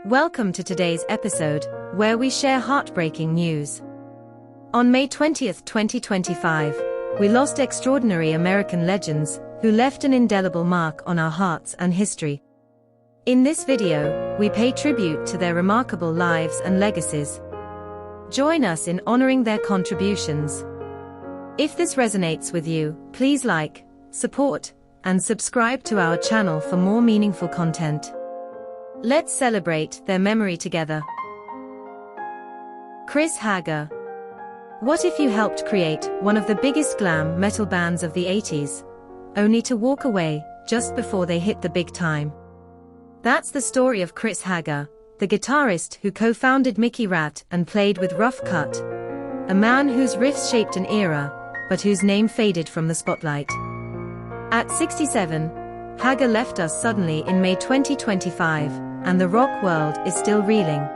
Welcome to today's episode, where we share heartbreaking news. On May 20, 2025, we lost extraordinary American legends who left an indelible mark on our hearts and history. In this video, we pay tribute to their remarkable lives and legacies. Join us in honoring their contributions. If this resonates with you, please like, support, and subscribe to our channel for more meaningful content. Let's celebrate their memory together. Chris HAGER. What if you helped create one of the biggest glam metal bands of the 80s, only to walk away just before they hit the big time? That's the story of Chris HAGER, the guitarist who co-founded Mickey RATT and played with Rough Cutt, a man whose riffs shaped an era, but whose name faded from the spotlight. At 67, HAGER left us suddenly in May 2025, and the rock world is still reeling.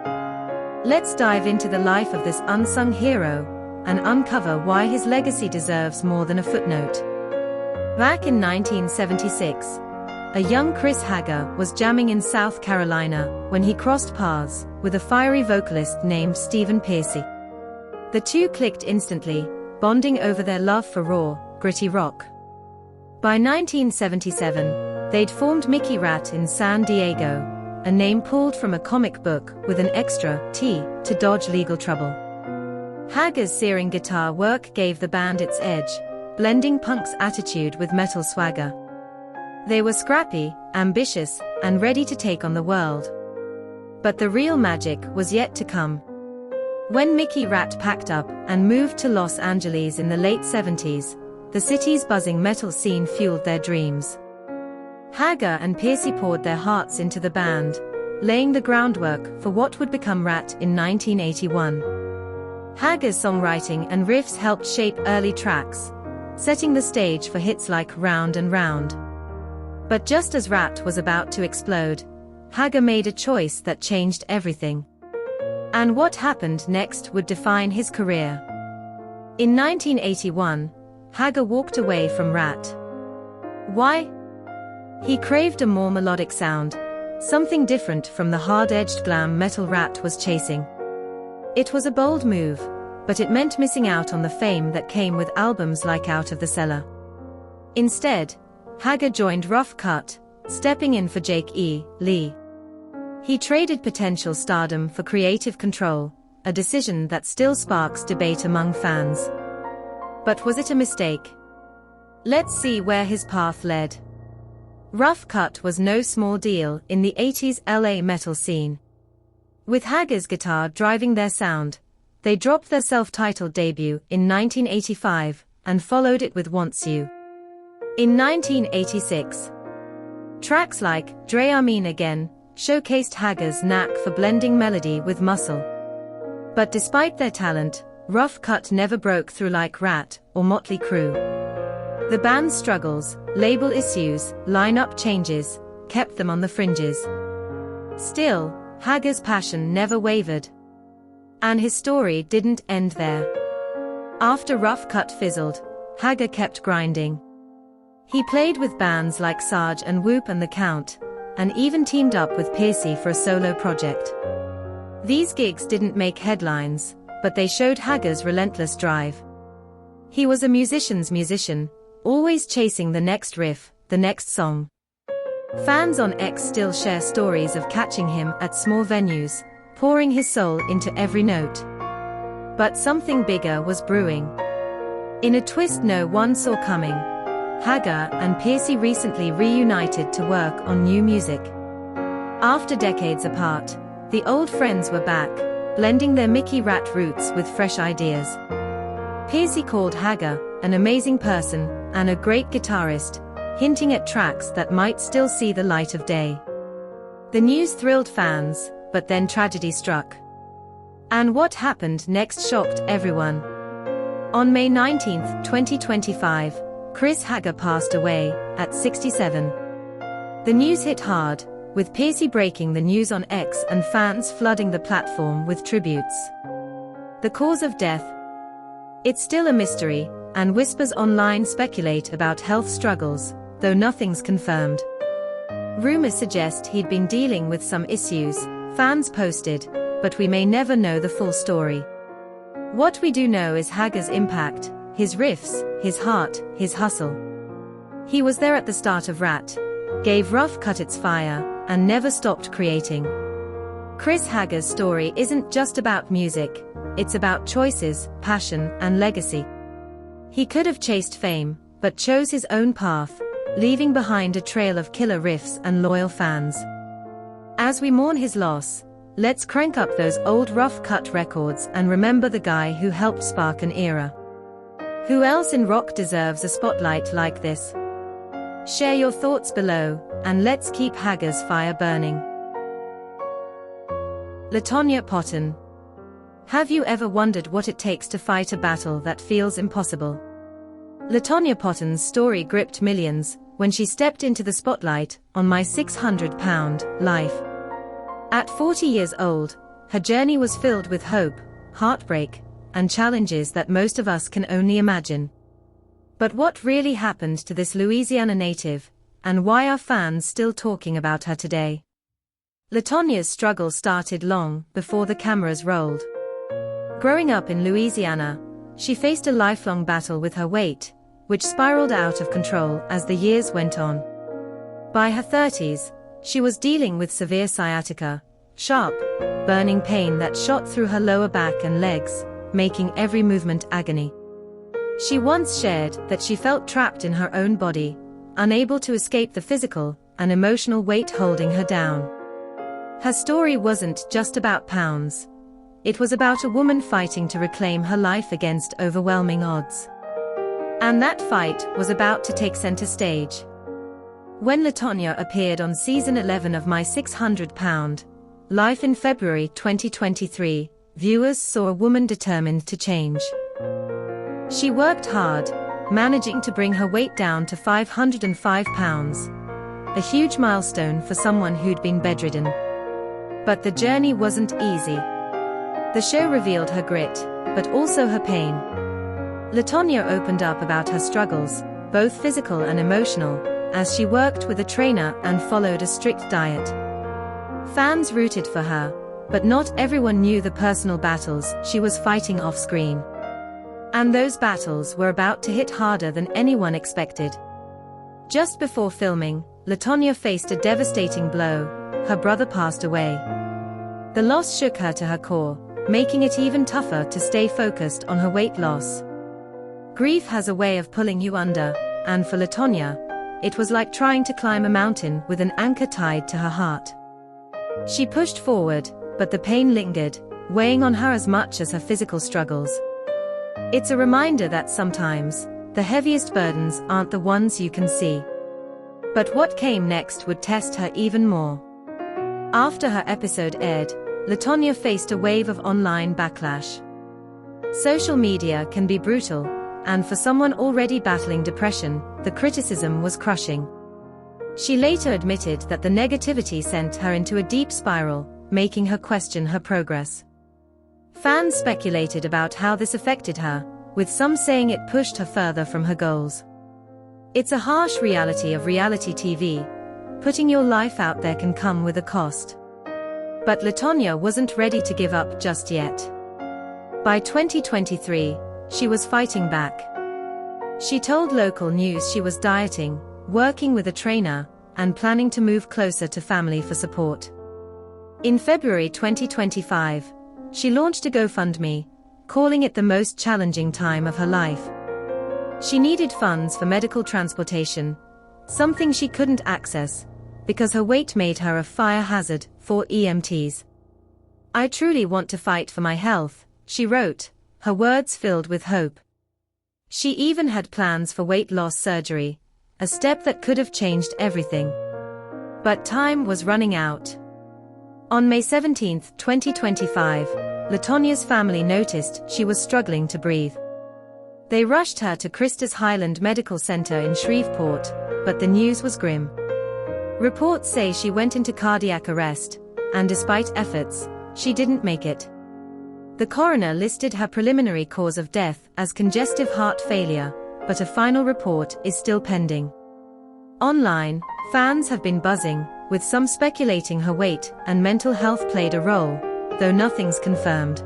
Let's dive into the life of this unsung hero and uncover why his legacy deserves more than a footnote. Back in 1976, a young Chris HAGER was jamming in South Carolina when he crossed paths with a fiery vocalist named Stephen Pearcy. The two clicked instantly, bonding over their love for raw, gritty rock. By 1977, they'd formed Mickey RATT in San Diego, a name pulled from a comic book with an extra T to dodge legal trouble. HAGER's searing guitar work gave the band its edge, blending punk's attitude with metal swagger. They were scrappy, ambitious, and ready to take on the world. But the real magic was yet to come. When Mickey RATT packed up and moved to Los Angeles in the late 70s, the city's buzzing metal scene fueled their dreams. HAGER and Pearcy poured their hearts into the band, laying the groundwork for what would become RATT in 1981. HAGER's songwriting and riffs helped shape early tracks, setting the stage for hits like Round and Round. But just as RATT was about to explode, HAGER made a choice that changed everything. And what happened next would define his career. In 1981, HAGER walked away from RATT. Why? He craved a more melodic sound, something different from the hard-edged glam metal RATT was chasing. It was a bold move, but it meant missing out on the fame that came with albums like Out of the Cellar. Instead, HAGER joined Rough Cutt, stepping in for Jake E. Lee. He traded potential stardom for creative control, a decision that still sparks debate among fans. But was it a mistake? Let's see where his path led. Rough Cutt was no small deal in the 80s LA metal scene. With HAGER's guitar driving their sound, they dropped their self-titled debut in 1985 and followed it with Wants You. In 1986, tracks like Dre Again showcased HAGER's knack for blending melody with muscle. But despite their talent, Rough Cutt never broke through like RATT or Motley Crue. The band's struggles, label issues, lineup changes, kept them on the fringes. Still, HAGER's passion never wavered. And his story didn't end there. After Rough Cutt fizzled, HAGER kept grinding. He played with bands like Sarge and Whoop and the Count, and even teamed up with Pearcy for a solo project. These gigs didn't make headlines, but they showed HAGER's relentless drive. He was a musician's musician, always chasing the next riff, the next song. Fans on X still share stories of catching him at small venues, pouring his soul into every note. But something bigger was brewing. In a twist no one saw coming, HAGER and Pearcy recently reunited to work on new music. After decades apart, the old friends were back, blending their Mickey RATT roots with fresh ideas. Pearcy called HAGER an amazing person and a great guitarist, hinting at tracks that might still see the light of day. The news thrilled fans, but then tragedy struck. And what happened next shocked everyone. On May 19, 2025, Chris HAGER passed away at 67. The news hit hard, with Pearcy breaking the news on X and fans flooding the platform with tributes. The cause of death? It's still a mystery, and whispers online speculate about health struggles, though nothing's confirmed. Rumors suggest he'd been dealing with some issues, Fans posted, but we may never know the full story. What we do know is HAGER's impact, his riffs, his heart, his hustle. He was there at the start of RATT, gave Rough Cut its fire, and never stopped creating. Chris HAGER's story isn't just about music, it's about choices, passion, and legacy. He could have chased fame, but chose his own path, leaving behind a trail of killer riffs and loyal fans. As we mourn his loss, let's crank up those old Rough Cut records and remember the guy who helped spark an era. Who else in rock deserves a spotlight like this? Share your thoughts below, and let's keep HAGER's fire burning. Latonya Pottain. Have you ever wondered what it takes to fight a battle that feels impossible? Latonya Pottain's story gripped millions when she stepped into the spotlight on My 600-Pound Life. At 40 years old, her journey was filled with hope, heartbreak, and challenges that most of us can only imagine. But what really happened to this Louisiana native, and why are fans still talking about her today? Latonya's struggle started long before the cameras rolled. Growing up in Louisiana, she faced a lifelong battle with her weight, which spiraled out of control as the years went on. By her 30s, she was dealing with severe sciatica, sharp, burning pain that shot through her lower back and legs, making every movement agony. She once shared that she felt trapped in her own body, unable to escape the physical and emotional weight holding her down. Her story wasn't just about pounds. It was about a woman fighting to reclaim her life against overwhelming odds. And that fight was about to take center stage. When Latonya appeared on season 11 of My 600-Pound Life in February 2023, viewers saw a woman determined to change. She worked hard, managing to bring her weight down to 505 pounds, a huge milestone for someone who'd been bedridden. But the journey wasn't easy. The show revealed her grit, but also her pain. Latonya opened up about her struggles, both physical and emotional, as she worked with a trainer and followed a strict diet. Fans rooted for her, but not everyone knew the personal battles she was fighting off-screen. And those battles were about to hit harder than anyone expected. Just before filming, Latonya faced a devastating blow. Her brother passed away. The loss shook her to her core, making it even tougher to stay focused on her weight loss. Grief has a way of pulling you under, and for Latonya, it was like trying to climb a mountain with an anchor tied to her heart. She pushed forward, but the pain lingered, weighing on her as much as her physical struggles. It's a reminder that sometimes, the heaviest burdens aren't the ones you can see. But what came next would test her even more. After her episode aired, Latonya faced a wave of online backlash. Social media can be brutal, and for someone already battling depression, the criticism was crushing. She later admitted that the negativity sent her into a deep spiral, making her question her progress. Fans speculated about how this affected her, with some saying it pushed her further from her goals. It's a harsh reality of reality TV. Putting your life out there can come with a cost. But Latonya wasn't ready to give up just yet. By 2023, she was fighting back. She told local news she was dieting, working with a trainer, and planning to move closer to family for support. In February 2025, she launched a GoFundMe, calling it the most challenging time of her life. She needed funds for medical transportation, something she couldn't access, because her weight made her a fire hazard for EMTs. "I truly want to fight for my health," she wrote, her words filled with hope. She even had plans for weight loss surgery, a step that could have changed everything. But time was running out. On May 17, 2025, Latonya's family noticed she was struggling to breathe. They rushed her to Christus Highland Medical Center in Shreveport, but the news was grim. Reports say she went into cardiac arrest, and despite efforts, she didn't make it. The coroner listed her preliminary cause of death as congestive heart failure, but a final report is still pending. Online, fans have been buzzing, with some speculating her weight and mental health played a role, though nothing's confirmed.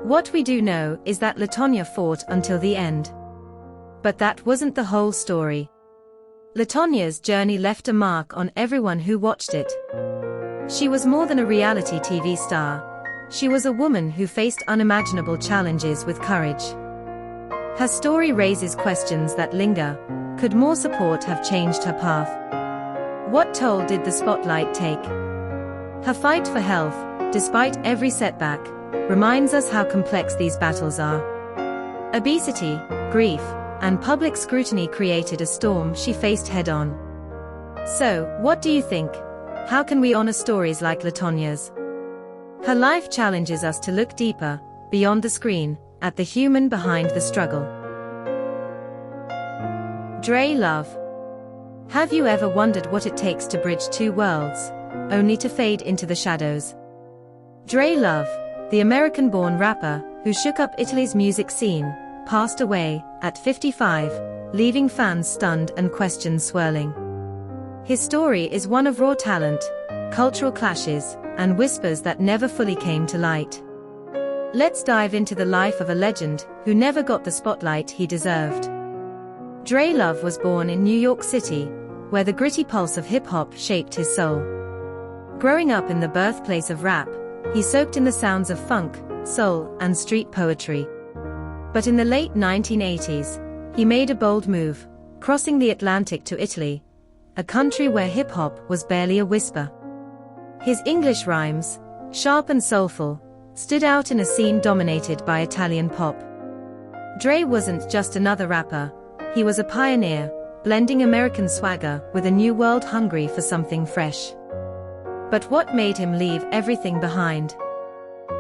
What we do know is that Latonya fought until the end. But that wasn't the whole story. Latonya's journey left a mark on everyone who watched it. She was more than a reality TV star. She was a woman who faced unimaginable challenges with courage. Her story raises questions that linger. Could more support have changed her path? What toll did the spotlight take? Her fight for health, despite every setback, reminds us how complex these battles are. Obesity, grief, and public scrutiny created a storm she faced head-on. So, what do you think? How can we honor stories like Latonya's? Her life challenges us to look deeper, beyond the screen, at the human behind the struggle. Dre Love. Have you ever wondered what it takes to bridge two worlds, only to fade into the shadows? Dre Love, the American-born rapper who shook up Italy's music scene, passed away at 55, leaving fans stunned and questions swirling. His story is one of raw talent, cultural clashes, and whispers that never fully came to light. Let's dive into the life of a legend who never got the spotlight he deserved. Dre Love was born in New York City, where the gritty pulse of hip-hop shaped his soul. Growing up in the birthplace of rap, he soaked in the sounds of funk, soul, and street poetry. But in the late 1980s, he made a bold move, crossing the Atlantic to Italy, a country where hip-hop was barely a whisper. His English rhymes, sharp and soulful, stood out in a scene dominated by Italian pop. Dre wasn't just another rapper, he was a pioneer, blending American swagger with a new world hungry for something fresh. But what made him leave everything behind?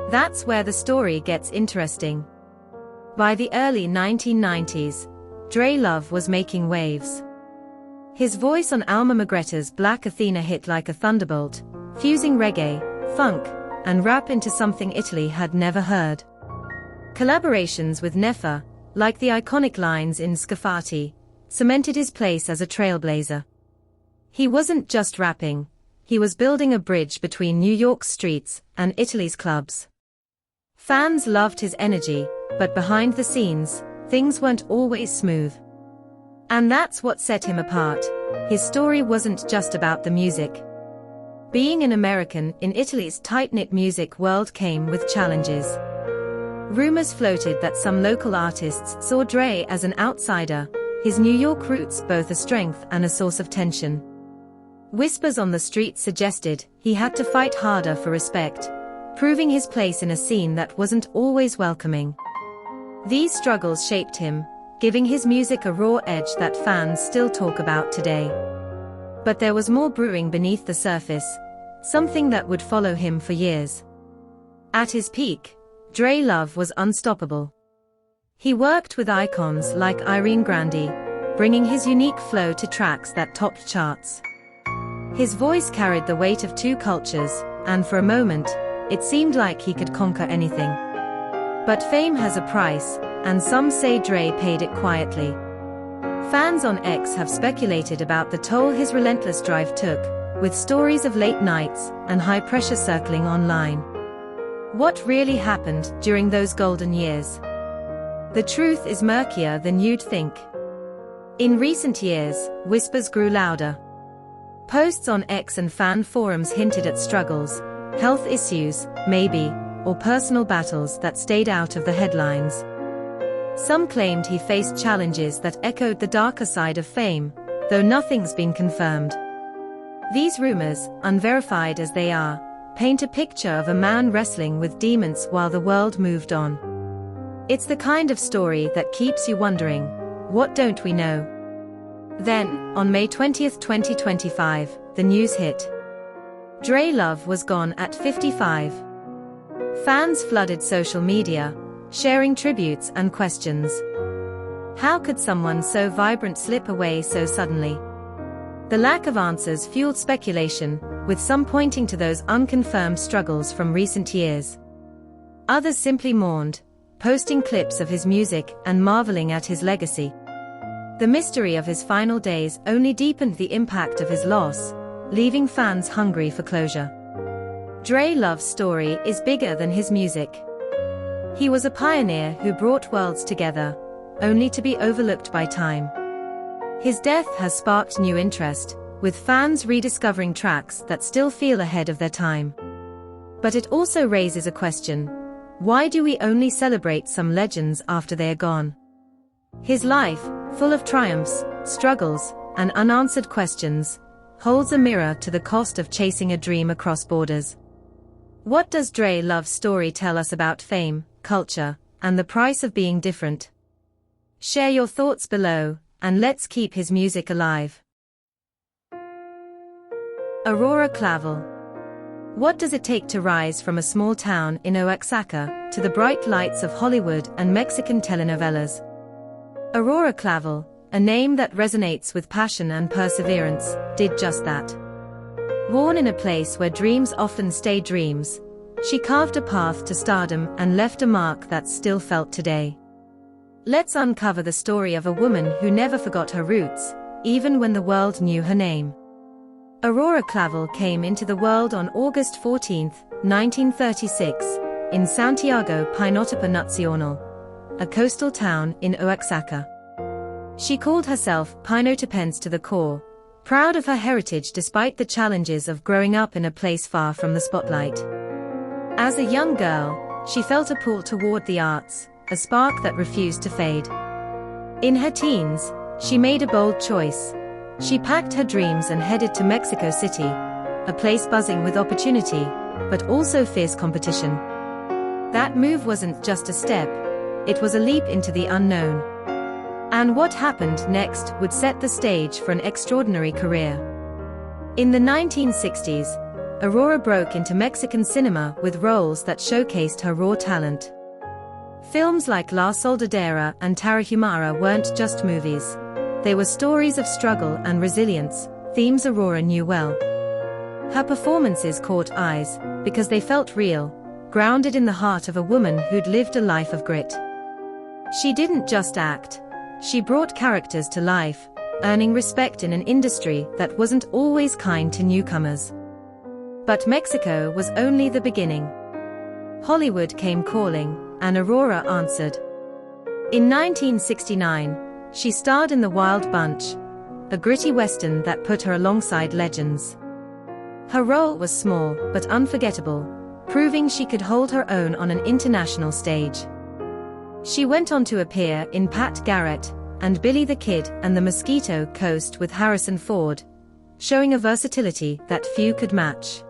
That's where the story gets interesting. By the early 1990s, Dre Love was making waves. His voice on Alma Magretta's Black Athena hit like a thunderbolt, fusing reggae, funk, and rap into something Italy had never heard. Collaborations with Nefa, like the iconic lines in Scafati, cemented his place as a trailblazer. He wasn't just rapping, he was building a bridge between New York's streets and Italy's clubs. Fans loved his energy, but behind the scenes, things weren't always smooth. And that's what set him apart. His story wasn't just about the music. Being an American in Italy's tight-knit music world came with challenges. Rumors floated that some local artists saw Dre as an outsider, his New York roots both a strength and a source of tension. Whispers on the street suggested he had to fight harder for respect, proving his place in a scene that wasn't always welcoming. These struggles shaped him, giving his music a raw edge that fans still talk about today. But there was more brewing beneath the surface, something that would follow him for years. At his peak, Dre Love was unstoppable. He worked with icons like Irene Grandi, bringing his unique flow to tracks that topped charts. His voice carried the weight of two cultures, and for a moment, it seemed like he could conquer anything. But fame has a price, and some say Dre paid it quietly. Fans on X have speculated about the toll his relentless drive took, with stories of late nights and high pressure circling online. What really happened during those golden years? The truth is murkier than you'd think. In recent years, whispers grew louder. Posts on X and fan forums hinted at struggles, health issues, maybe, or personal battles that stayed out of the headlines. Some claimed he faced challenges that echoed the darker side of fame, though nothing's been confirmed. These rumors, unverified as they are, paint a picture of a man wrestling with demons while the world moved on. It's the kind of story that keeps you wondering, what don't we know? Then, on May 20, 2025, the news hit. Dre Love was gone at 55. Fans flooded social media, sharing tributes and questions. How could someone so vibrant slip away so suddenly? The lack of answers fueled speculation, with some pointing to those unconfirmed struggles from recent years. Others simply mourned, posting clips of his music and marveling at his legacy. The mystery of his final days only deepened the impact of his loss, leaving fans hungry for closure. Dre Love's story is bigger than his music. He was a pioneer who brought worlds together, only to be overlooked by time. His death has sparked new interest, with fans rediscovering tracks that still feel ahead of their time. But it also raises a question: why do we only celebrate some legends after they are gone? His life, full of triumphs, struggles, and unanswered questions, holds a mirror to the cost of chasing a dream across borders. What does Dre Love's story tell us about fame, culture, and the price of being different? Share your thoughts below, and let's keep his music alive. Aurora Clavel. What does it take to rise from a small town in Oaxaca to the bright lights of Hollywood and Mexican telenovelas? Aurora Clavel, a name that resonates with passion and perseverance, did just that. Born in a place where dreams often stay dreams, she carved a path to stardom and left a mark that's still felt today. Let's uncover the story of a woman who never forgot her roots, even when the world knew her name. Aurora Clavel came into the world on August 14, 1936, in Santiago Pinotepa Nacional, a coastal town in Oaxaca. She called herself Pinotepense to the core, proud of her heritage despite the challenges of growing up in a place far from the spotlight. As a young girl, she felt a pull toward the arts, a spark that refused to fade. In her teens, she made a bold choice. She packed her dreams and headed to Mexico City, a place buzzing with opportunity, but also fierce competition. That move wasn't just a step, it was a leap into the unknown. And what happened next would set the stage for an extraordinary career. In the 1960s, Aurora broke into Mexican cinema with roles that showcased her raw talent. Films like La Soldadera and Tarahumara weren't just movies. They were stories of struggle and resilience, themes Aurora knew well. Her performances caught eyes because they felt real, grounded in the heart of a woman who'd lived a life of grit. She didn't just act, she brought characters to life, earning respect in an industry that wasn't always kind to newcomers. But Mexico was only the beginning. Hollywood came calling, and Aurora answered. In 1969, she starred in The Wild Bunch, a gritty western that put her alongside legends. Her role was small but unforgettable, proving she could hold her own on an international stage. She went on to appear in Pat Garrett and Billy the Kid and the Mosquito Coast with Harrison Ford, showing a versatility that few could match.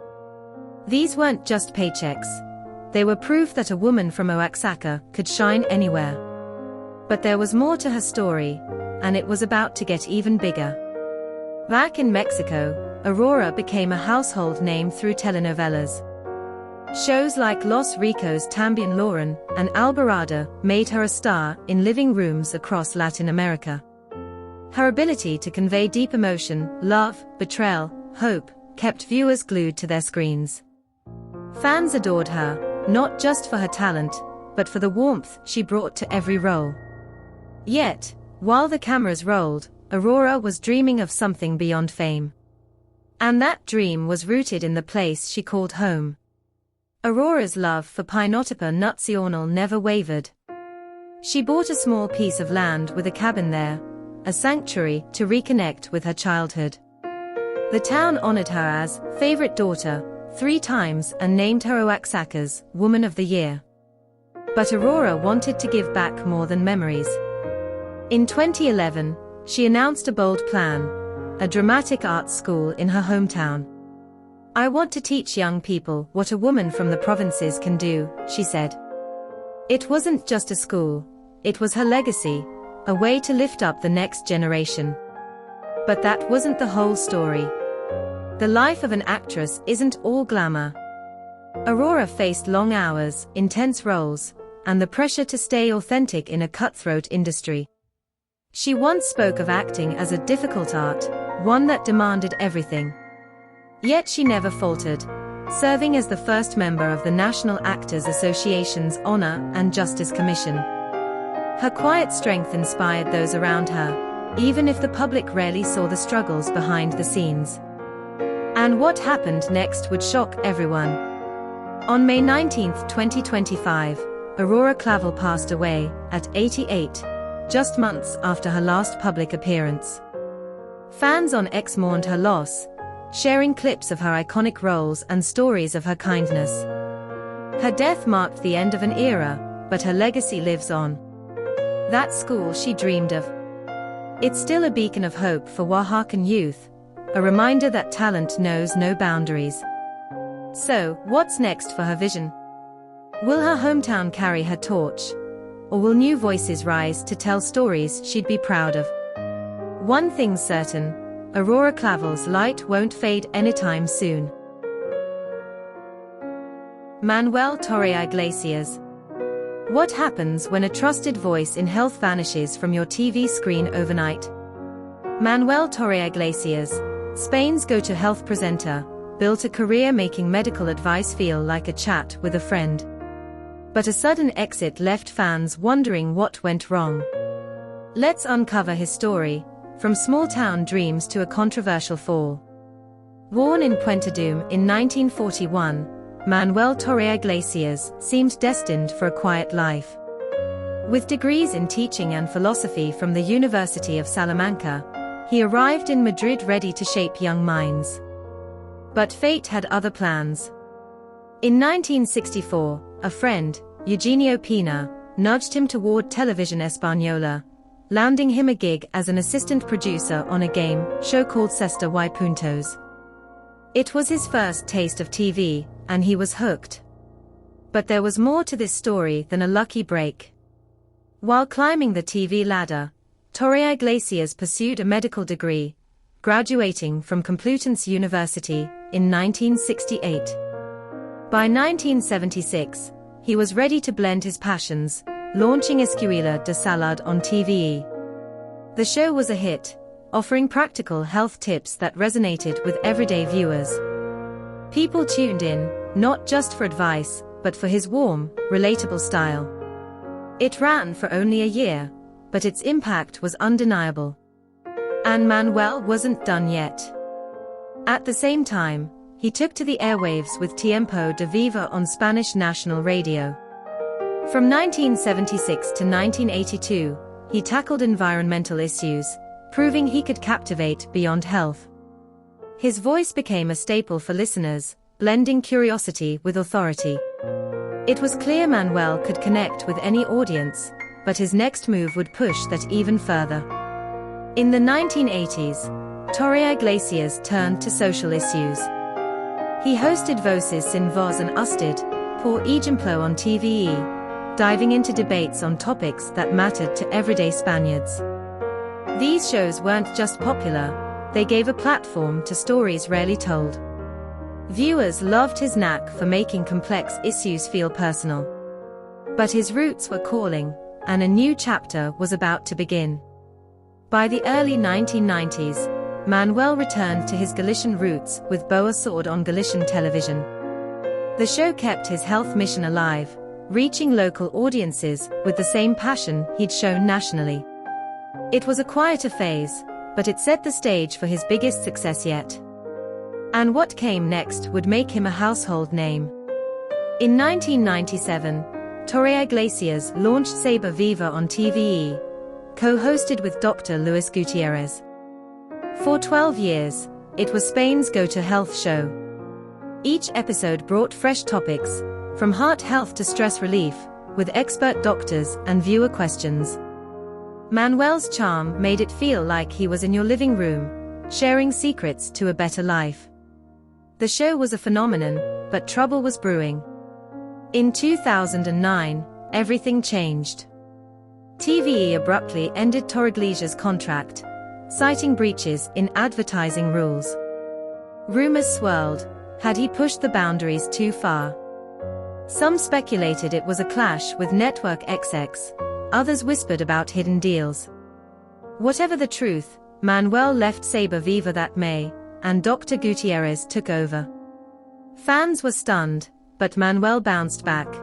These weren't just paychecks. They were proof that a woman from Oaxaca could shine anywhere. But there was more to her story, and it was about to get even bigger. Back in Mexico, Aurora became a household name through telenovelas. Shows like Los Ricos También Lauren and Alborada made her a star in living rooms across Latin America. Her ability to convey deep emotion, love, betrayal, hope, kept viewers glued to their screens. Fans adored her, not just for her talent, but for the warmth she brought to every role. Yet, while the cameras rolled, Aurora was dreaming of something beyond fame. And that dream was rooted in the place she called home. Aurora's love for Pinotepa Nacional never wavered. She bought a small piece of land with a cabin there, a sanctuary to reconnect with her childhood. The town honored her as favorite daughter 3 times and named her Oaxaca's Woman of the Year. But Aurora wanted to give back more than memories. In 2011, she announced a bold plan, a dramatic arts school in her hometown. "I want to teach young people what a woman from the provinces can do," she said. It wasn't just a school, it was her legacy, a way to lift up the next generation. But that wasn't the whole story. The life of an actress isn't all glamour. Aurora faced long hours, intense roles, and the pressure to stay authentic in a cutthroat industry. She once spoke of acting as a difficult art, one that demanded everything. Yet she never faltered, serving as the first member of the National Actors Association's Honor and Justice Commission. Her quiet strength inspired those around her, even if the public rarely saw the struggles behind the scenes. And what happened next would shock everyone. On May 19, 2025, Aurora Clavel passed away, at 88, just months after her last public appearance. Fans on X mourned her loss, sharing clips of her iconic roles and stories of her kindness. Her death marked the end of an era, but her legacy lives on. That school she dreamed of. It's still a beacon of hope for Oaxacan youth, a reminder that talent knows no boundaries. So, what's next for her vision? Will her hometown carry her torch? Or will new voices rise to tell stories she'd be proud of? One thing's certain, Aurora Clavel's light won't fade anytime soon. Manuel Torre Iglesias. What happens when a trusted voice in health vanishes from your TV screen overnight? Manuel Torre Iglesias, Spain's go-to health presenter, built a career making medical advice feel like a chat with a friend. But a sudden exit left fans wondering what went wrong. Let's uncover his story, from small-town dreams to a controversial fall. Born in Puente Doom in 1941, Manuel Torre Iglesias seemed destined for a quiet life. With degrees in teaching and philosophy from the University of Salamanca, he arrived in Madrid ready to shape young minds. But fate had other plans. In 1964, a friend, Eugenio Pina, nudged him toward Television Española, landing him a gig as an assistant producer on a game show called Cesta y Puntos. It was his first taste of TV, and he was hooked. But there was more to this story than a lucky break. While climbing the TV ladder, Torre Iglesias pursued a medical degree, graduating from Complutense University in 1968. By 1976, he was ready to blend his passions, launching Escuela de Salud on TVE. The show was a hit, offering practical health tips that resonated with everyday viewers. People tuned in, not just for advice, but for his warm, relatable style. It ran for only a year, but its impact was undeniable. And Manuel wasn't done yet. At the same time, he took to the airwaves with Tiempo de Vida on Spanish national radio. From 1976 to 1982, he tackled environmental issues, proving he could captivate beyond health. His voice became a staple for listeners, blending curiosity with authority. It was clear Manuel could connect with any audience, but his next move would push that even further. In the 1980s, Torre Iglesias turned to social issues. He hosted Voces sin Voz and Usted, por Ejemplo on TVE, diving into debates on topics that mattered to everyday Spaniards. These shows weren't just popular, they gave a platform to stories rarely told. Viewers loved his knack for making complex issues feel personal. But his roots were calling, and a new chapter was about to begin. By the early 1990s, Manuel returned to his Galician roots with Boa Sword on Galician television. The show kept his health mission alive, reaching local audiences with the same passion he'd shown nationally. It was a quieter phase, but it set the stage for his biggest success yet. And what came next would make him a household name. In 1997, Torre Iglesias launched Saber Viva on TVE, co-hosted with Dr. Luis Gutierrez. For 12 years, it was Spain's go-to health show. Each episode brought fresh topics, from heart health to stress relief, with expert doctors and viewer questions. Manuel's charm made it feel like he was in your living room, sharing secrets to a better life. The show was a phenomenon, but trouble was brewing. In 2009, everything changed. TVE abruptly ended Torre Iglesias' contract, citing breaches in advertising rules. Rumors swirled, had he pushed the boundaries too far? Some speculated it was a clash with Network XX, others whispered about hidden deals. Whatever the truth, Manuel left Saber Viva that May, and Dr. Gutierrez took over. Fans were stunned, but Manuel bounced back,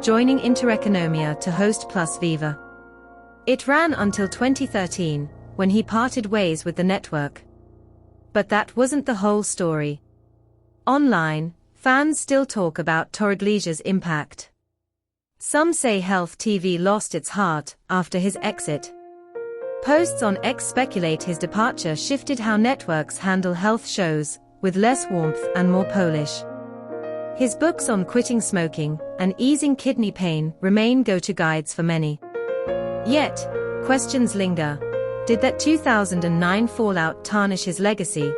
joining Intereconomia to host Plus Viva. It ran until 2013, when he parted ways with the network. But that wasn't the whole story. Online, fans still talk about Torreglige's impact. Some say Health TV lost its heart after his exit. Posts on X speculate his departure shifted how networks handle health shows, with less warmth and more Polish. His books on quitting smoking and easing kidney pain remain go-to guides for many. Yet, questions linger. Did that 2009 fallout tarnish his legacy?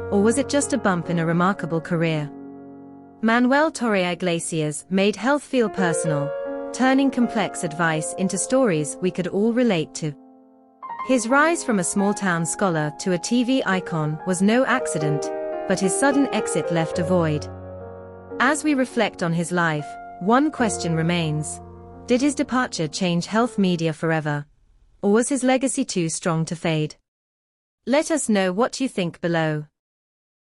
Or was it just a bump in a remarkable career? Manuel Torre Iglesias made health feel personal, turning complex advice into stories we could all relate to. His rise from a small-town scholar to a TV icon was no accident, but his sudden exit left a void. As we reflect on his life, one question remains. Did his departure change health media forever? Or was his legacy too strong to fade? Let us know what you think below.